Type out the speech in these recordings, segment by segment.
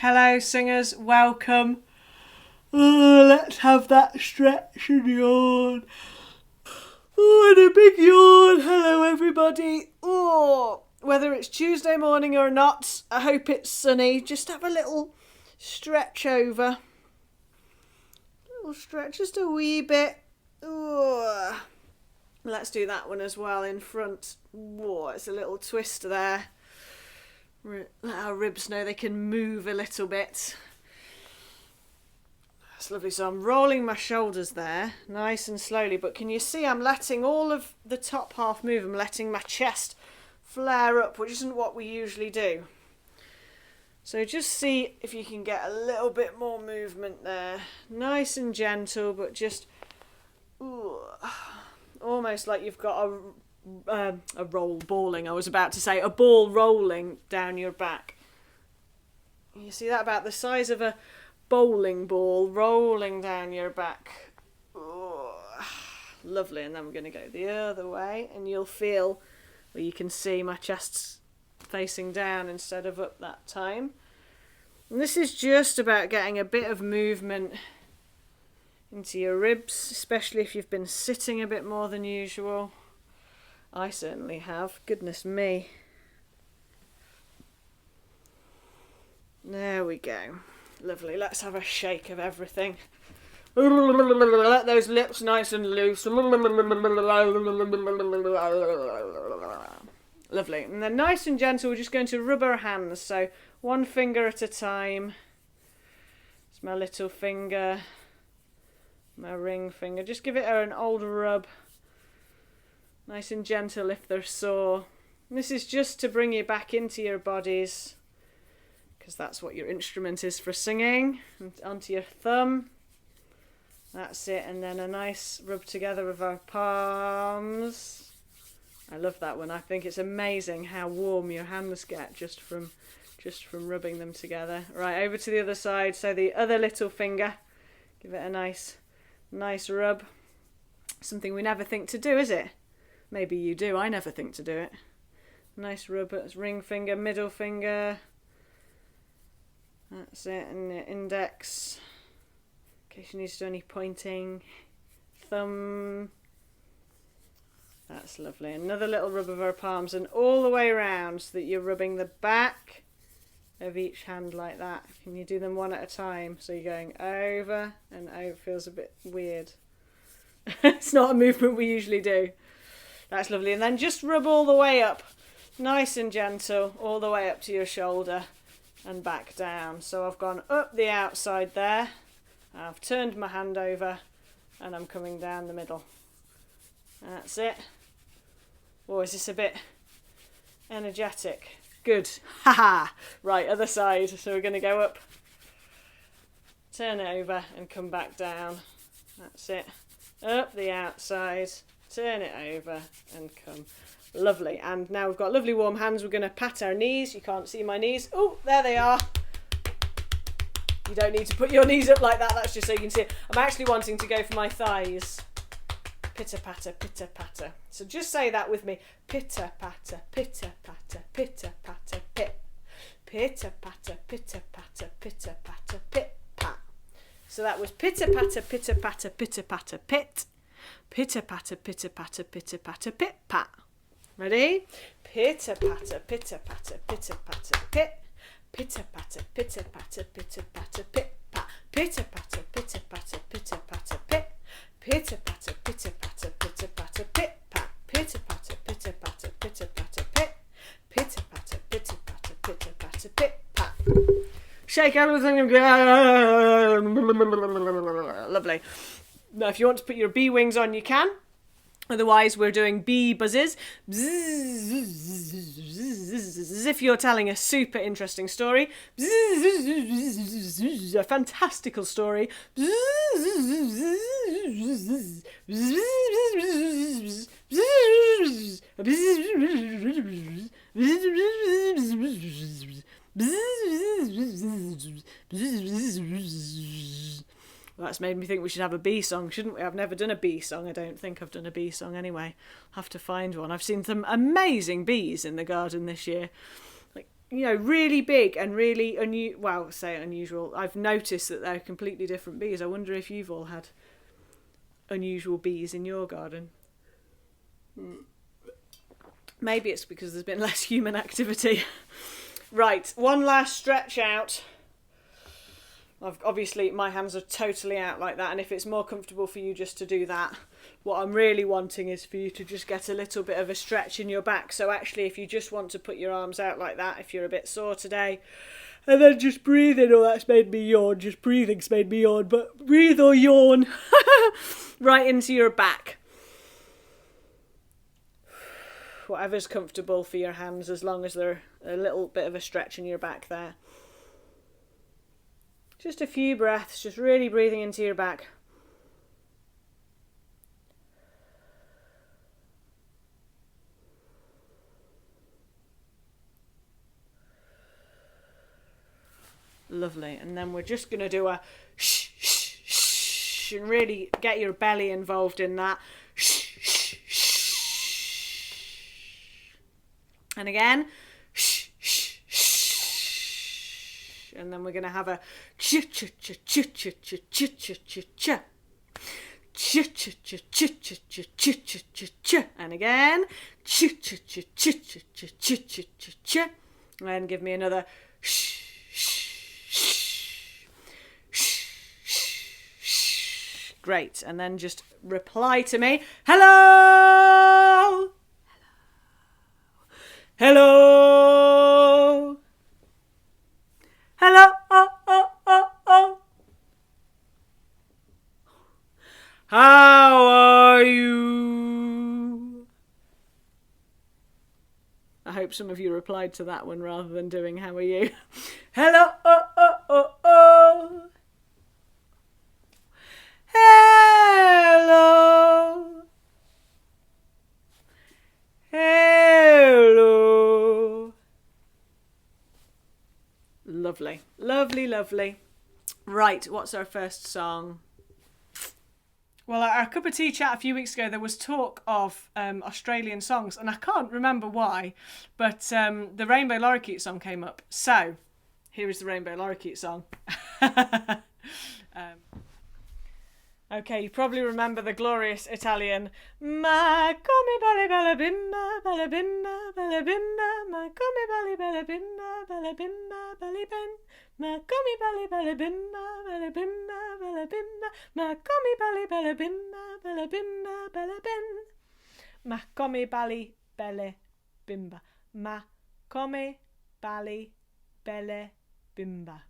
Hello singers, welcome. Let's have that stretch and yawn. And a big yawn. Hello everybody. Whether it's Tuesday morning or not, I hope it's sunny. Just have a little stretch over. Little stretch, just a wee bit. Let's do that one as well in front. It's a little twist there. Let our ribs know they can move a little bit. That's lovely. So I'm rolling my shoulders there, nice and slowly. But can you see I'm letting all of the top half move? I'm letting my chest flare up, which isn't what we usually do. So just see if you can get a little bit more movement there. Nice and gentle, but just almost like you've got a roll balling. I was about to say a ball rolling down your back. You see that, about the size of a bowling ball rolling down your back. Lovely. And then we're going to go the other way, and you'll feel, well, you can see my chest's facing down instead of up that time. And this is just about getting a bit of movement into your ribs, especially if you've been sitting a bit more than usual. I certainly have. Goodness me. There we go. Lovely. Let's have a shake of everything. Let those lips nice and loose. Lovely. And then nice and gentle, we're just going to rub our hands. So one finger at a time. It's my little finger, my ring finger. Just give it an old rub. Nice and gentle if they're sore. And this is just to bring you back into your bodies, because that's what your instrument is for singing. And onto your thumb. That's it. And then a nice rub together with our palms. I love that one. I think it's amazing how warm your hands get just from rubbing them together. Right, over to the other side. So the other little finger. Give it a nice rub. Something we never think to do, is it? Maybe you do. I never think to do it. Nice rub at ring finger, middle finger. That's it. And the index. In case you need to do any pointing. Thumb. That's lovely. Another little rub of our palms, and all the way around, so that you're rubbing the back of each hand like that. Can you do them one at a time? So you're going over and over. Feels a bit weird. It's not a movement we usually do. That's lovely. And then just rub all the way up, nice and gentle, all the way up to your shoulder and back down. So I've gone up the outside there. I've turned my hand over and I'm coming down the middle. That's it. Is this a bit energetic? Good. Haha. Right, other side. So we're going to go up, turn it over and come back down. That's it. Up the outside, turn it over and come. Lovely. And now we've got lovely warm hands. We're going to pat our knees. You can't see my knees. Oh, there they are. You don't need to put your knees up like that. That's just so you can see it. I'm actually wanting to go for my thighs. Pitter patter, pitter patter. So just say that with me. Pitter patter, pitter patter, pitter patter, pit. Pitter patter, pitter patter, pitter patter, pit, pat. So that was pitter patter, pitter patter, pitter patter, pit. Pitter patter, pitter patter, pitter patter, pit, pat. Ready? Pitter patter, pitter patter, pitter patter, pit. Pitter patter, pitter patter, pitter patter, pit, pat. Pitter patter, pitter patter, pitter patter, pit. Pitter patter, pitter patter, pitter patter, pit, pat. Pitter patter, pitter patter, pitter patter, pit. Pitter patter, pitter patter, pitter patter, pit, pat. Shake everything again. Lovely. Now, if you want to put your bee wings on, you can. Otherwise, we're doing bee buzzes. If you're telling a super interesting story. A fantastical story. That's made me think we should have a bee song, shouldn't we? I've never done a bee song. I don't think I've done a bee song anyway. I'll have to find one. I've seen some amazing bees in the garden this year. Like really big and really unusual. I've noticed that they're completely different bees. I wonder if you've all had unusual bees in your garden. Maybe it's because there's been less human activity. Right, one last stretch out. Obviously, my hands are totally out like that, and if it's more comfortable for you just to do that, what I'm really wanting is for you to just get a little bit of a stretch in your back. So actually, if you just want to put your arms out like that, if you're a bit sore today, and then just breathing, that's made me yawn, just breathing's made me yawn, but breathe or yawn right into your back. Whatever's comfortable for your hands, as long as they're a little bit of a stretch in your back there. Just a few breaths, just really breathing into your back. Lovely. And then we're just going to do a shh, shh, shh, and really get your belly involved in that. Shh, shh, shh. And again. Shh, shh, shh. And then we're going to have a ch ch ch ch ch ch ch ch ch ch. Ch ch ch ch ch ch ch ch ch ch. And again. Ch ch ch ch ch ch ch ch ch ch. And give me another shh. Great, and then just reply to me. Hello! Hello! Hello! Oh, oh, oh, oh. How are you? I hope some of you replied to that one rather than doing how are you. Hello! Oh, oh, oh, oh. Hello. Hello. Lovely. Lovely, lovely. Right, what's our first song? Well, at our cup of tea chat a few weeks ago, there was talk of Australian songs, and I can't remember why, but the Rainbow Lorikeet song came up. So, here is the Rainbow Lorikeet song. Okay, you probably remember the glorious Italian Ma come bella bella bimba, bella bimba, bella bimba, ma come bella bella bimba, bella bimba, bella ben, ma come bella bella bimba, bella bimba, bella bimba, ma come bella bella bimba, bella bimba, bella ben, ma come bella bella bimba, ma come bella bella bimba.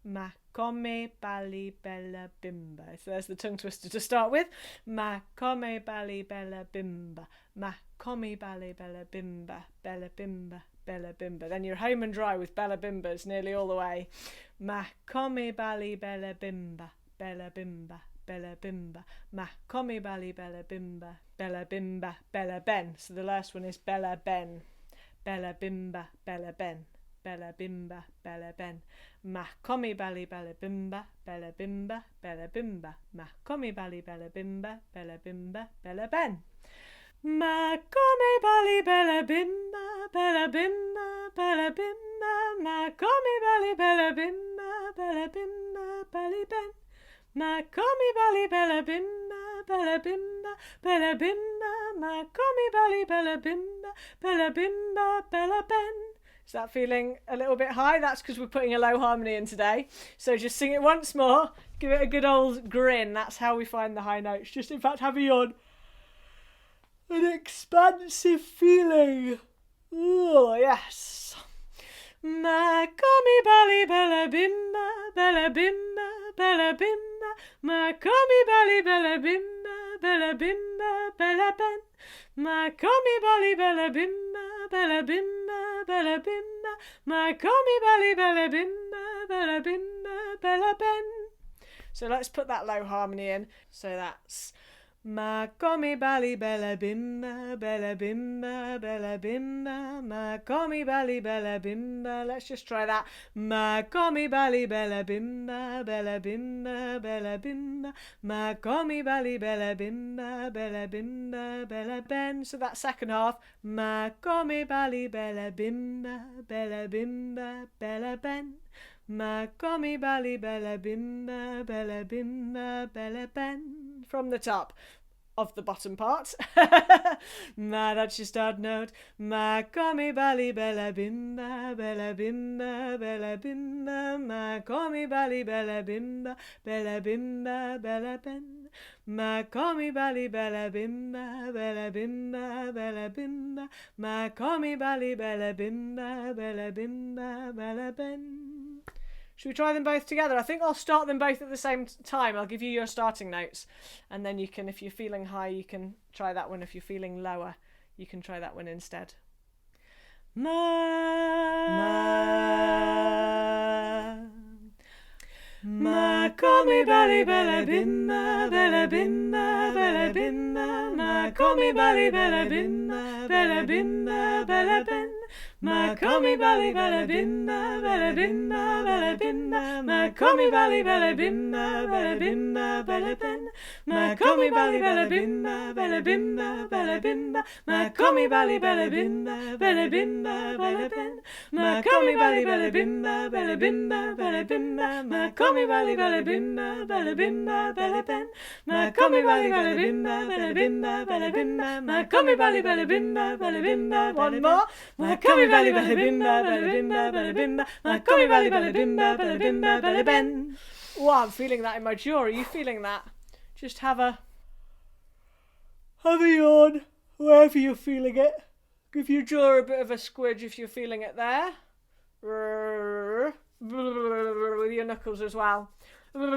Ma come bali bella bimba. So there's the tongue twister to start with. Ma come bali bella bimba. Ma come bali bella bimba. Bella bimba. Bella bimba. Then you're home and dry with bella bimbas nearly all the way. Ma come bali bella bimba. Bella bimba. Bella bimba. Ma come bali bella bimba. Bella bimba. Bella ben. So the last one is bella ben. Bella bimba. Bella ben. Bella bimba, bella ben. Ma come bali bella bimba, bella bimba, bella bimba. Ma come bali bella bimba, bella bimba, bella ben. Ma come bali bella bimba, bella bimba, bella bimba. Ma come bali bella bimba, bella bimba, bella ben. Ma come bali bella bimba, bella bimba, bella bimba. Ma come bali bella bimba, bella bimba, bella ben. Is that feeling a little bit high? That's because we're putting a low harmony in today. So just sing it once more. Give it a good old grin. That's how we find the high notes. Just in fact have a yawn. An expansive feeling. Oh, yes. Ma come bali bella bimba, bella bimba, bella bimba. Ma come bali bella bimba, bella bimba, bella ben. Ma come bali bella bimba, bella bimba, bella bimba. Ma come bali bella bimba, bella bimba, bella ben. So let's put that low harmony in. So that's Ma come bally bella bimba, bella bimba, bella bimba. Ma come bally bella bimba. Let's just try that. Ma come bally bella bimba, bella bimba, bella bimba. Ma come bally bella bimba, bella bimba, bella ben. So that second half. Ma come bally bella bimba, bella bimba, bella ben. Ma come bally bella bimba, bella bimba, bella ben. From the top of the bottom part. Ma, that's your start note. Ma come bally bella bimba, bella bimba, bella bimba. Ma come bally bella bimba, bella bimba, bella ben. Ma come bally bella bimba, bella bimba, bella bimba. Ma come bally bella bimba, bella bimba, bella ben. Should we try them both together? I think I'll start them both at the same time. I'll give you your starting notes. And then you can, if you're feeling high, you can try that one. If you're feeling lower, you can try that one instead. Ma, ma, ma come bally bella bimba, bella bimba, bella bimba. Ma come bally bella bimba, bella bimba, bella ben. Ma come bally bella bimba, bella bimba, bella bimba. Ma come bally bella bimba, bella bimba, bella ben. Ma come bally bella bimba, bella bimba, bella bimba. Ma come bally bella bimba, bella bimba, bella ben. Ma come bally bella bimba, bella bimba, bella bimba. Ma come bally bella bimba, bella bimba, bella ben. Ma come bally bella bimba, bella bimba, bella bimba. Ma come bally bella bimba, bella bimba. One more. Ma come bally bella bimba, bella bimba, bella bimba. Ma come bally bella bimba, bella bimba, bella ben. Wow, I'm feeling that in my jaw. Are you feeling that? Just have a yawn wherever you're feeling it. Give your jaw a bit of a squidge if you're feeling it there. With your knuckles as well. And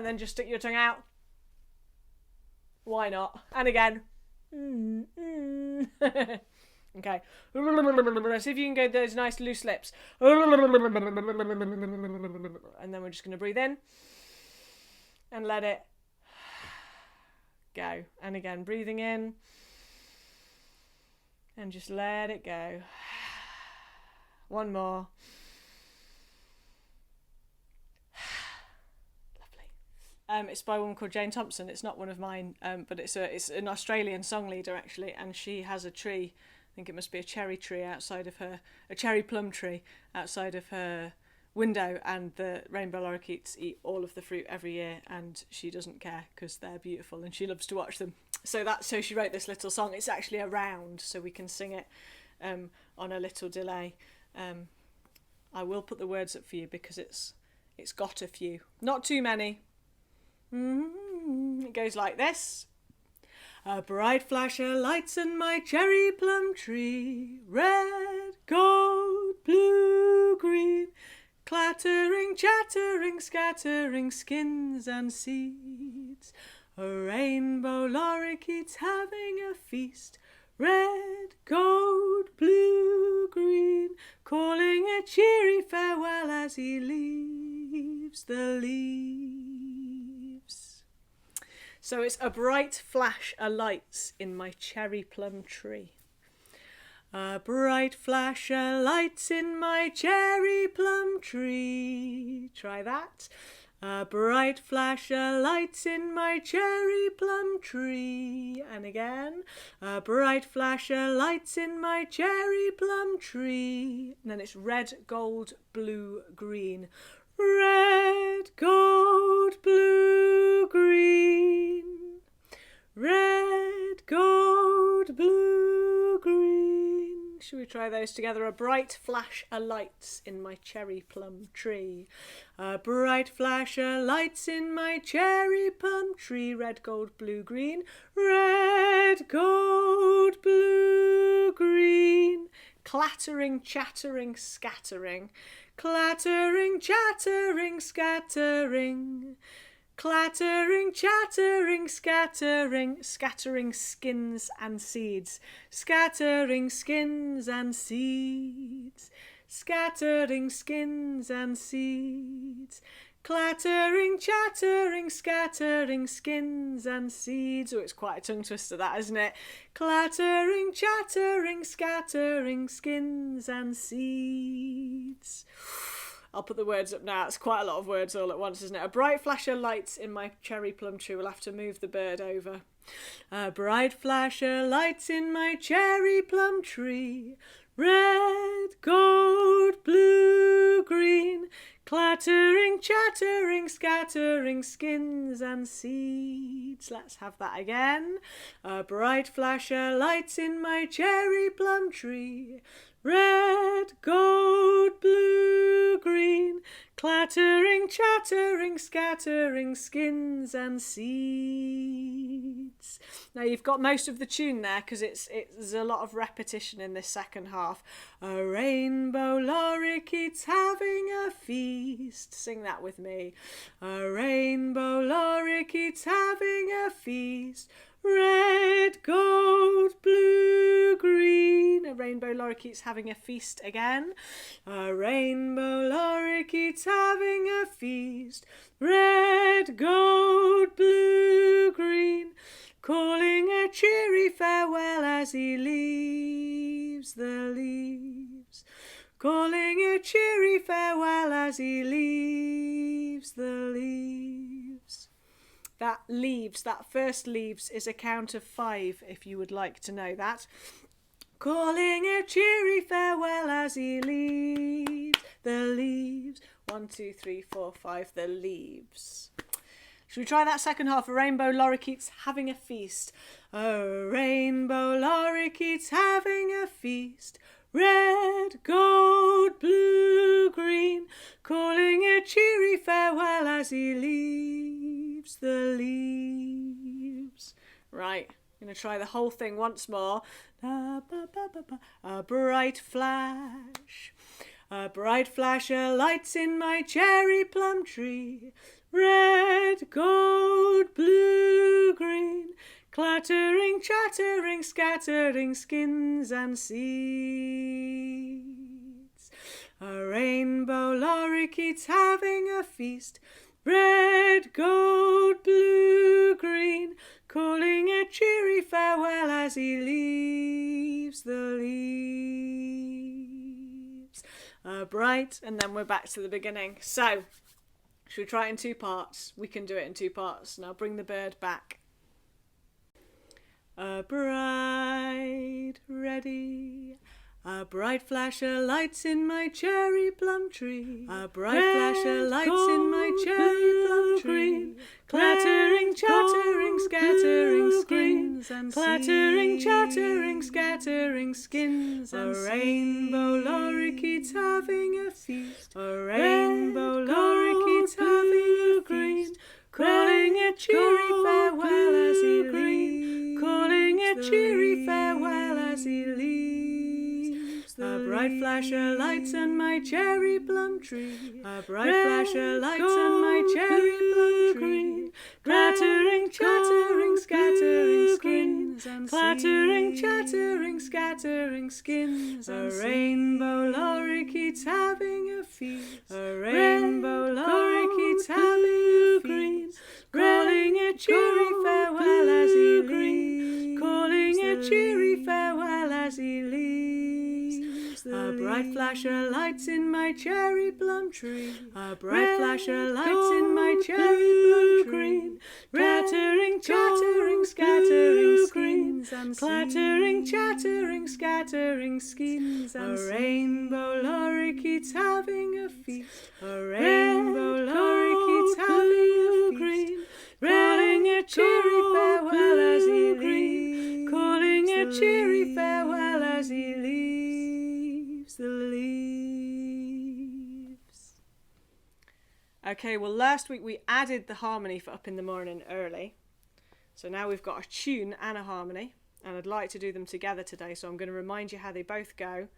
then just stick your tongue out. Why not? And again. Okay. See if you can get those nice loose lips. And then we're just going to breathe in. And let it go. And again, breathing in. And just let it go. One more. Lovely. It's by a woman called Jane Thomson. It's not one of mine, but it's an Australian song leader actually, and she has a tree. I think it must be a cherry tree outside of her, a cherry plum tree outside of her window, and the rainbow lorikeets eat all of the fruit every year, and she doesn't care because they're beautiful and she loves to watch them. So she wrote this little song. It's actually a round, so we can sing it on a little delay. I will put the words up for you because it's got a few, not too many. It goes like this. A bright flash of lights in my cherry plum tree, red, gold, blue, green, clattering, chattering, scattering skins and seeds. A rainbow lorikeet's having a feast, red, gold, blue, green, calling a cheery farewell as he leaves the leaves. So it's a bright flash of lights in my cherry plum tree. A bright flash of lights in my cherry plum tree. Try that. A bright flash of lights in my cherry plum tree. And again. A bright flash of lights in my cherry plum tree. And then it's red, gold, blue, green. Red, gold, blue, green. Red, gold, blue, green. Should we try those together? A bright flash of lights in my cherry plum tree. A bright flash of lights in my cherry plum tree. Red, gold, blue, green. Red, gold, blue, green. Clattering, chattering, scattering. Clattering, chattering, scattering. Clattering, chattering, scattering. Scattering skins and seeds. Scattering skins and seeds. Scattering skins and seeds. Clattering, chattering, scattering skins and seeds. Oh, it's quite a tongue twister, that, isn't it? Clattering, chattering, scattering skins and seeds. I'll put the words up now. It's quite a lot of words all at once, isn't it? A bright flash of lights in my cherry plum tree. We'll have to move the bird over. A bright flash of lights in my cherry plum tree. Red, gold, blue, green. Clattering, chattering, scattering skins and seeds. Let's have that again. A bright flash of lights in my cherry plum tree. Red, gold, blue, green. Clattering, chattering, scattering skins and seeds. Now you've got most of the tune there because there's a lot of repetition in this second half. A rainbow lorikeet's having a feast. Sing that with me. A rainbow lorikeet's having a feast. Red, gold, blue, green. A rainbow lorikeet's having a feast again. A rainbow lorikeet's having a feast. Red, gold, blue, green. Calling a cheery farewell as he leaves the leaves. Calling a cheery farewell as he leaves the leaves. That leaves, that first leaves, is a count of 5 if you would like to know that. Calling a cheery farewell as he leaves the leaves. 1, 2, 3, 4, 5, the leaves. Should we try that second half? A rainbow lorikeet's having a feast. A rainbow lorikeet's having a feast. Red, gold, blue, green. Calling a cheery farewell as he leaves the leaves. Right, I'm going to try the whole thing once more. A bright flash. A bright flash of lights in my cherry plum tree. Red, gold, blue, green. Clattering, chattering, scattering skins and seeds. A rainbow lorikeet's having a feast. Red, gold, blue, green. Calling a cheery farewell as he leaves the leaves. A bright, and then we're back to the beginning. So, should we try it in 2 parts? We can do it in 2 parts. Now bring the bird back. A bright, ready, a bright flash of lights in my cherry plum tree. A bright flash of lights in my cherry plum tree. Clattering, chattering, scattering skins and clattering, chattering, scattering skins and a rainbow lorikeet's having a feast. A rainbow lorikeet's having a feast. Calling a cheery farewell as he leaves. Calling a cheery farewell as he leaves. A bright flash of lights on my cherry plum tree. A bright flash of lights on my cherry plum tree. Clattering, chattering, scattering skins and clattering, chattering, scattering skins. A rainbow lorikeet's having a feast. A rainbow lorikeet's having a feast. Calling a cheery farewell as he leaves. Calling a cheery farewell as he leaves. A bright flash of lights in my cherry plum tree. A bright flash of lights in my cherry plum tree. Clattering, chattering, scattering skins and clattering, chattering, scattering skins and a rainbow lorikeet's having a feast. A rainbow lorikeet's having a feast. Calling a cheery farewell as he leaves. Calling a cheery farewell as he leaves the leaves. Okay, well last week we added the harmony for Up in the Morning early. So now we've got a tune and a harmony. And I'd like to do them together today, so I'm going to remind you how they both go.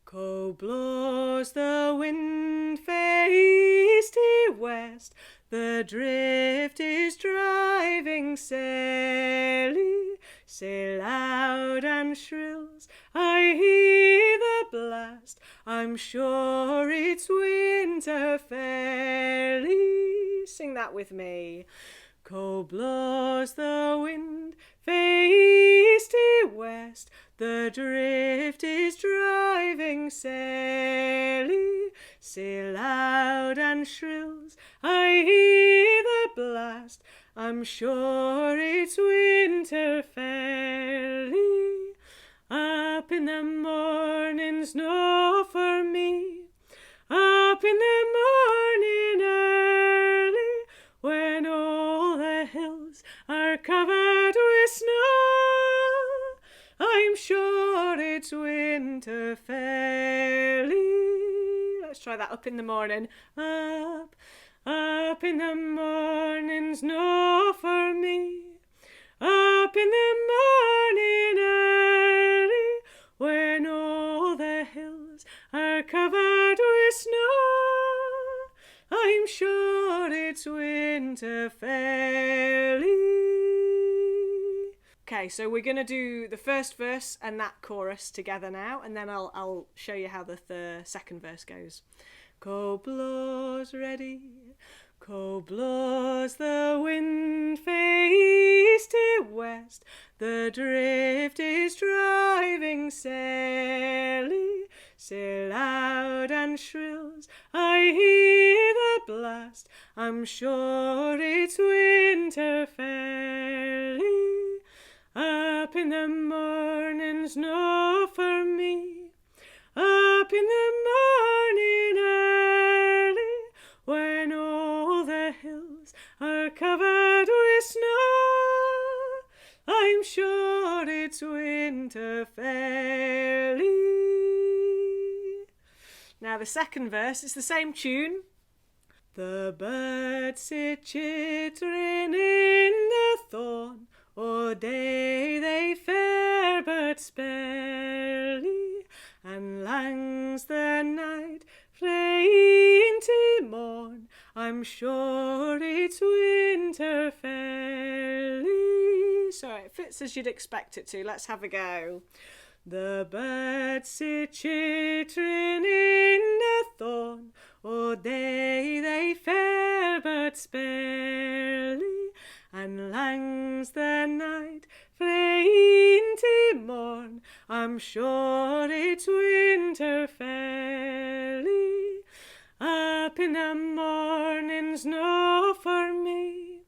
Go blows the wind fair easty west, the drift is driving saily, say loud and shrills, I hear the blast, I'm sure it's wind winter fairly. Sing that with me. Cold blows the wind fae east to west, the drift is driving sairly. Sae loud and shrills I hear the blast, I'm sure it's winter fairly. Up in the morning's no for me, up in the morning early, when all the hills are covered with snow, I'm sure it's winter fairly. Let's try that. Up in the morning. Up in the morning's no for me, up in the morning early, when all the hills are covered with snow, I'm sure it's winter fairly. Okay, so we're going to do the first verse and that chorus together now, and then I'll show you how the second verse goes. Cold blows ready, cold blows the wind fae east to west, the drift is driving sairly. Sae loud and shrills I hear the blast, I'm sure it's winter fairly. Up in the morning's no for me, up in the morning early, when all the hills are covered with snow, I'm sure it's winter fairly. Now the second verse is the same tune. The birds sit chittering in the thorn, o' day they fare but sparely, and lang's the night frae into morn, I'm sure it's winter fairly. So it fits as you'd expect it to. Let's have a go. The birds sit chittering in the thorn, o' day they fare but sparely, and lang's the night frae into morn, I'm sure it's winter fairly. Up in the morning's no for me,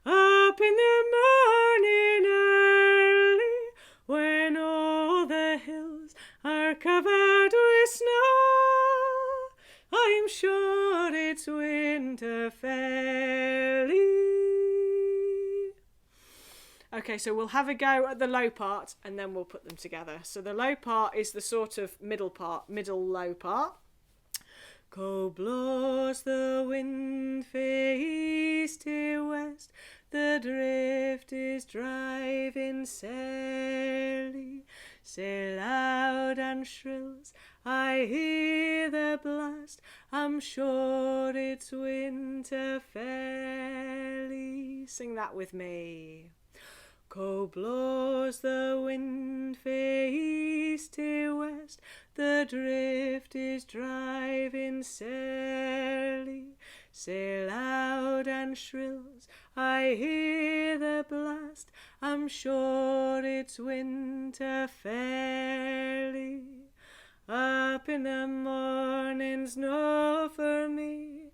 up in the morning early, when all the hills are covered with snow, I'm sure it's winter fairly. Okay, so we'll have a go at the low part and then we'll put them together. So the low part is the sort of middle low part. Cold blows the wind fae east to west, the drift is driving sairly. Sae loud and shrills I hear the blast, I'm sure it's winter fairly. Sing that with me. Cold blows the wind fae east to west, the drift is driving sairly. Sae loud and shrills I hear the blast, I'm sure it's winter fairly. Up in the morning's no for me,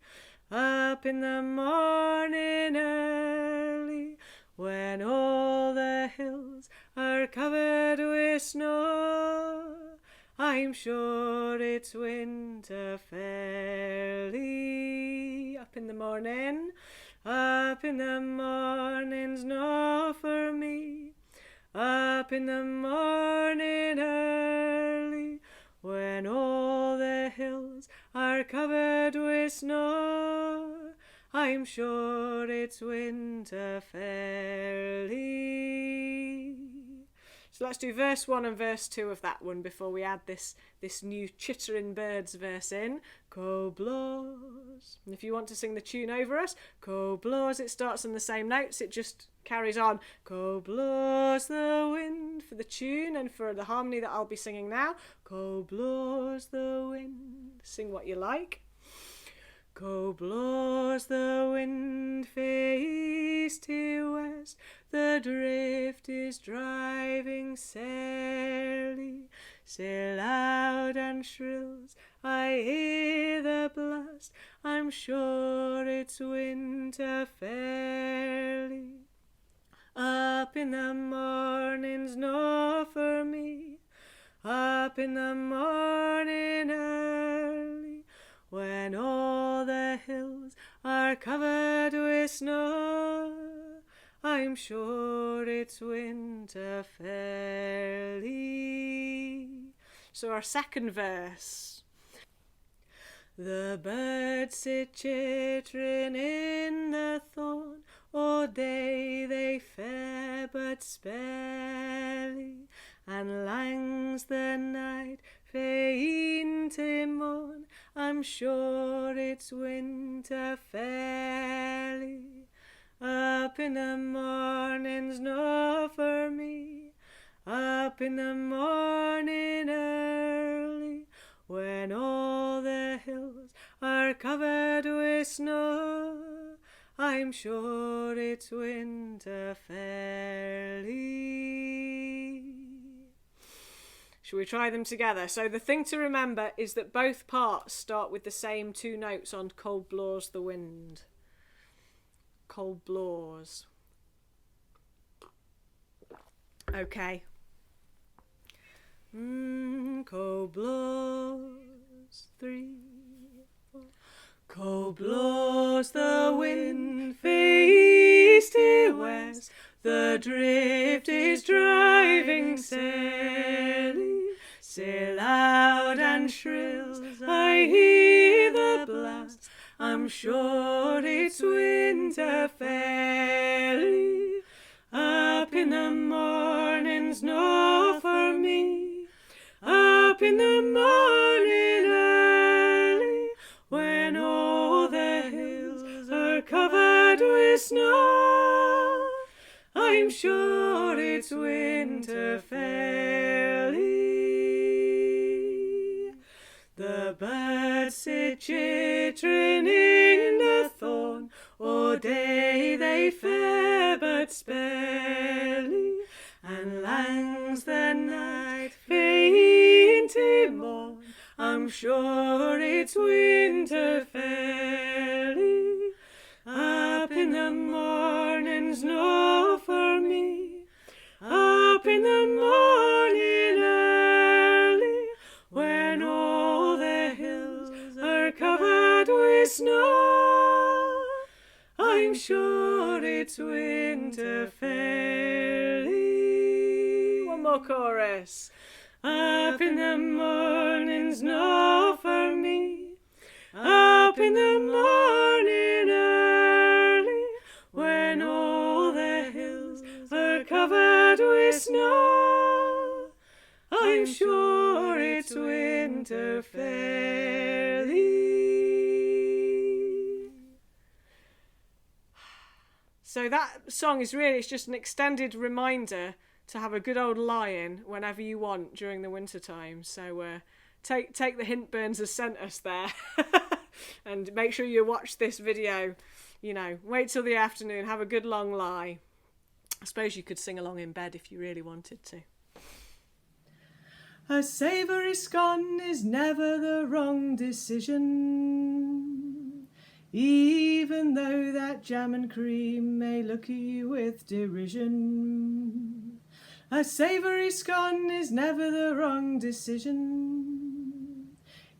up in the morning early, when all the hills are covered with snow, I'm sure it's winter fairly. Up in the morning, up in the morning's no for me, up in the morning early, when all the hills are covered with snow, I'm sure it's winter fairly. So let's do verse 1 and verse 2 of that one before we add this new chittering birds verse in. Cold blows. And if you want to sing the tune over us, cold blows, it starts on the same notes, it just carries on. Cold blows the wind for the tune and for the harmony that I'll be singing now. Cold blows the wind. Sing what you like. Go blows the wind fair east to west, the drift is driving sairly, sae loud and shrills I hear the blast, I'm sure it's winter fairly. Up in the morning's no for me, up in the morning early, when all the hills are covered with snow, I'm sure it's winter fairly. So our second verse. The birds sit chittering in the thorn, all day they fare but sparely, and lang's the night fair into morn, I'm sure it's winter fairly. Up in the morning's no for me, up in the morning early, when all the hills are covered with snow, I'm sure it's winter fairly. Shall we try them together? So the thing to remember is that both parts start with the same two notes on Cold Blows the Wind. Cold blows. Okay. Cold blows, 3, 4. Cold blows the wind fair east to west, the drift is driving sairly, sae loud and shrill I hear the blast, I'm sure it's winter fairly. Up in the morning's no for me, up in the morning early, when all the hills are covered with snow, I'm sure it's winter fairly. The birds sit chittering in the thorn, all day they fare but sparely, and lang's the night fair into morn, I'm sure it's winter fairly. Up in the morning's no for me, up in the morning early, when all the hills are covered with snow, I'm sure it's winter fairly. One more chorus. Up in the morning's no for me, up in the morning early, when all the hills are covered with snow, I'm sure it's winter fairly. So that song is really, it's just an extended reminder to have a good old lie-in whenever you want during the winter time. So take the hint Burns has sent us there and make sure you watch this video. You know, wait till the afternoon, have a good long lie. I suppose you could sing along in bed if you really wanted to. A savoury scone is never the wrong decision, even though that jam and cream may look at you with derision. A savoury scone is never the wrong decision,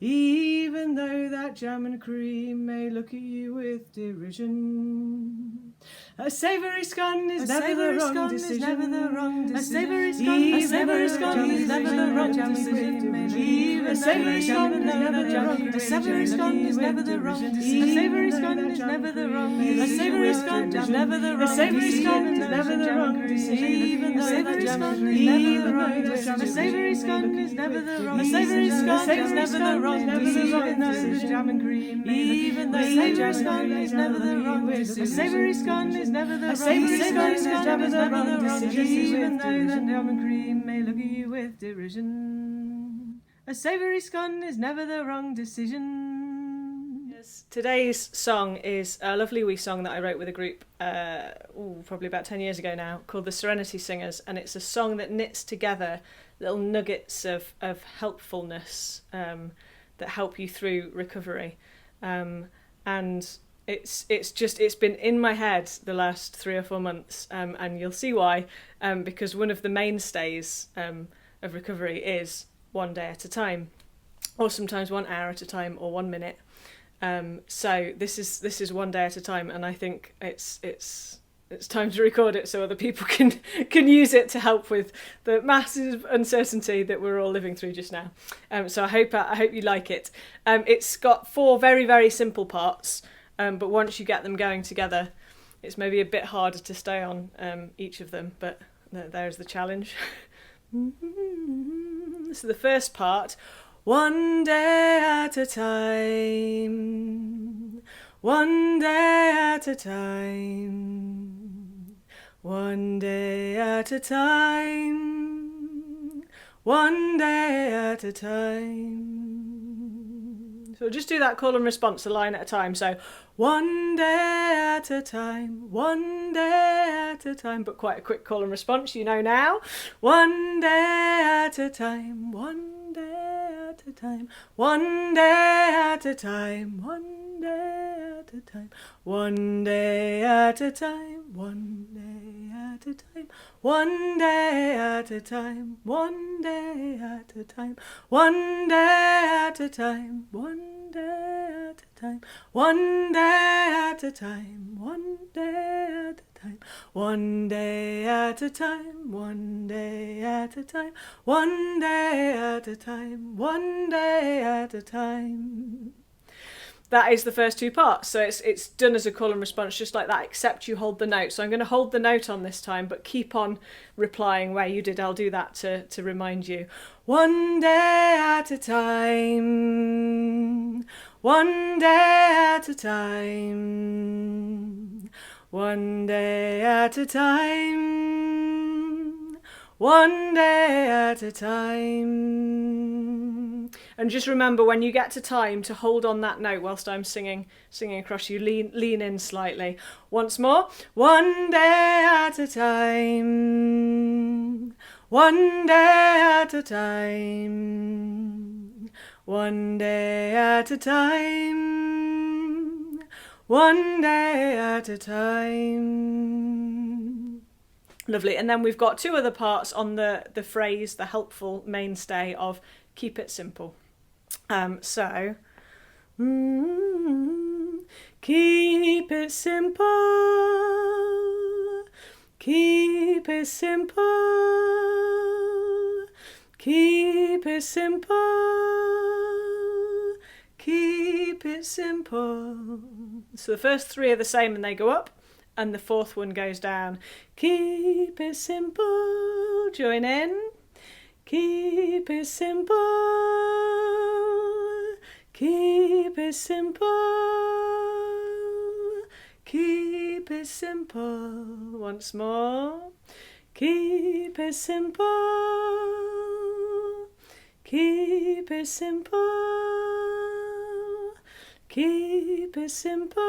even though that jam and cream may look at you with derision. A savoury scone is never the wrong decision. A savoury scone is never the wrong decision. A savoury scone is never the wrong decision. A savoury scone is never the wrong decision. A savoury scone is never the wrong decision. A savoury scone is never the wrong decision. A savoury scone is never the wrong decision. Even though the jam and cream is never the wrong decision. A savoury scone is never the wrong decision. A savoury scone is never the wrong decision. Even though the jam and cream, even though the jam and cream is never the wrong decision. A savoury scone is never the wrong decision. Even though the jam and cream may look at you with derision. A savoury scone is never the wrong decision. Today's song is a lovely wee song that I wrote with a group probably about 10 years ago now, called the Serenity Singers, and it's a song that knits together little nuggets of helpfulness that help you through recovery, and it's been in my head the last 3 or 4 months, and you'll see why, because one of the mainstays of recovery is 1 day at a time, or sometimes 1 hour at a time, or 1 minute. So this is 1 day at a time, and I think it's time to record it so other people can use it to help with the massive uncertainty that we're all living through just now. So I hope you like it. It's got 4 very, very simple parts, but once you get them going together, it's maybe a bit harder to stay on each of them. But there's the challenge. So the first part. 1 day at a time, 1 day at a time, 1 day at a time, 1 day at a time. So we'll just do that call and response a line at a time. So 1 day at a time, 1 day at a time, but quite a quick call and response, you know now. 1 day at a time, 1 day at a time, 1 day at a time, 1 day at a time, 1 day at a time, 1 day at a time, 1 day at a time, 1 day at a time, 1 day at a time, 1 day at a time, 1 day at a time, 1 day at a time, 1 day at a time, 1 day at a time, 1 day at a time, 1 day at a time. That is the first 2 parts, so it's done as a call and response just like that, except you hold the note. So I'm going to hold the note on this time, but keep on replying where you did. I'll do that to remind you. 1 day at a time, 1 day at a time, 1 day at a time, 1 day at a time. And just remember, when you get to time, to hold on that note whilst I'm singing across you. Lean in slightly. Once more. 1 day at a time, 1 day at a time, 1 day at a time, 1 day at a time. Lovely. And then we've got 2 other parts on the phrase, the helpful mainstay of keep it simple. So, keep it simple, keep it simple, keep it simple, keep it simple. So the first 3 are the same and they go up, and the 4th one goes down. Keep it simple, join in. Keep it simple, keep it simple, keep it simple. Once more. Keep it simple, keep it simple, keep it simple,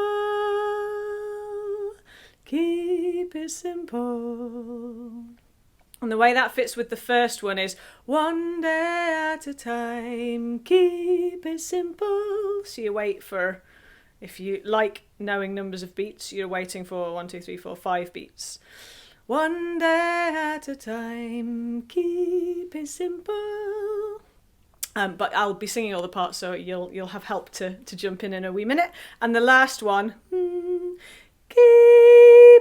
keep it simple. And the way that fits with the first one is 1 day at a time, keep it simple. So you wait for, if you like knowing numbers of beats, you're waiting for 1, 2, 3, 4, 5 beats. 1 day at a time, keep it simple. But I'll be singing all the parts, so you'll have help to jump in a wee minute. And the last one, keep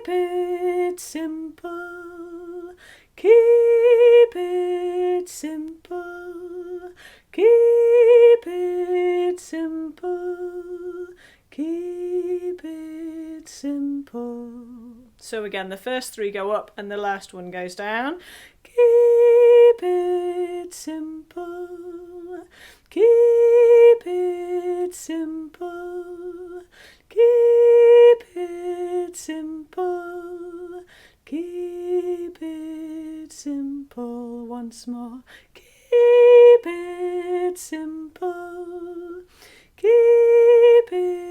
it simple. Keep it simple, keep it simple, keep it simple. So again, the first 3 go up and the last one goes down. Keep it simple, keep it simple, keep it simple, keep it simple. Once more. Keep it simple, keep it